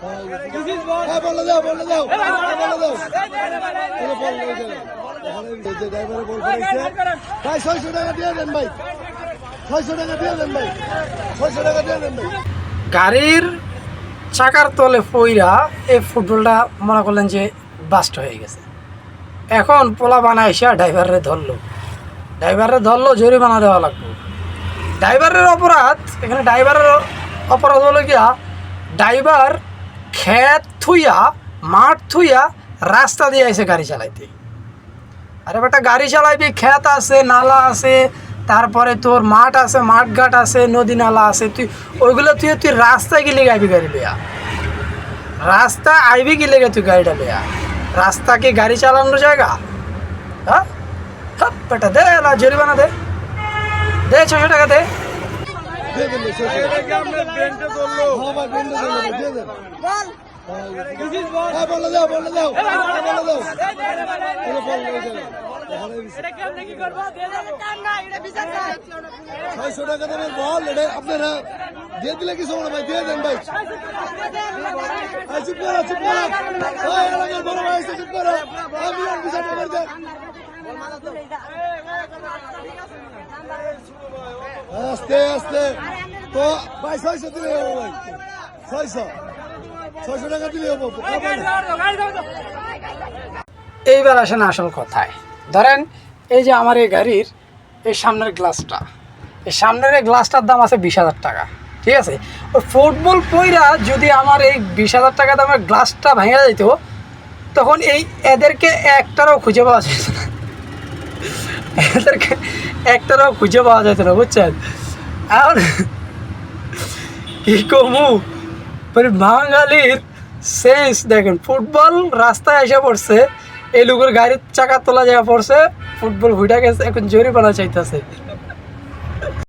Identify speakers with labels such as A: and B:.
A: বলে দাও বলে দাও বলে দাও ড্রাইভারে বল করেছে ভাই 600 টাকা দিয়ে দেন ভাই 600 টাকা দিয়ে দেন ভাই 600 টাকা দিয়ে দেন ভাই।
B: গাড়ির চাকার তলে পইরা এই ফুটবলটা মনে করলেন যে বাস্ট হয়ে গেছে। এখন পোলা বানা এসে ড্রাইভারে ধরলো জরিমানা দেওয়া লাগবে। ড্রাইভারের অপরাধ এখানে, ড্রাইভারের অপরাধ হলো গিয়া ড্রাইভার ক্ষেত থুইয়া মাঠ থুইয়া রাস্তা দিয়ে এসে গাড়ি চালাইতে। আরে বেটা গাড়ি চালাইবি, ক্ষেত আছে, নালা আছে, তারপরে তোর মাঠ আছে, মাঠঘাট আছে, নদী নালা আছে, তুই রাস্তায় গেলে গাইবি গাড়ি লিয়া, রাস্তা আইবি গেলে তুই গাড়িটা লিয়া। রাস্তা কি গাড়ি চালানোর জায়গা? হ্যাঁ বেটা দে না, জরিমানা দে 600 টাকা দে।
A: বলে দাও বলে দাও বলে দাও 600 টাকা দেবেন বল, এটা আপনারা দিয়ে দিলে কিছু মনে ভাই দিয়ে দেন ভাই। চুপ করো চুপ করো, বড় ভাই চুপ করো, আমি আর বিচারটা করে দেন। আস্তে আস্তে তো ভাই 600 দিলে হবো ভাই, 600 টাকা দিলে হবো।
B: এইবার আসেন আসল কথায়। ধরেন এই যে আমার এই গাড়ির এই সামনের গ্লাসটা, এই সামনের এই গ্লাসটার দাম আছে 20,000 টাকা, ঠিক আছে? ওই ফুটবল পইরা যদি আমার এই 20,000 টাকা দামের গ্লাসটা ভেঙে যেত, তখন এদেরকে একটারও খুঁজে পাওয়া যেত না, এদেরকে একটারও খুঁজে পাওয়া যেত না, বুঝছেন? আর কি কমু মানে বাঙালির শেষ দেখেন, ফুটবল রাস্তায় এসে পড়ছে, এই লোকের গাড়ির চাকা তোলা যাওয়া পড়ছে, ফুটবল হুইটা গেছে, এখন জরিমানা চাইতেছে।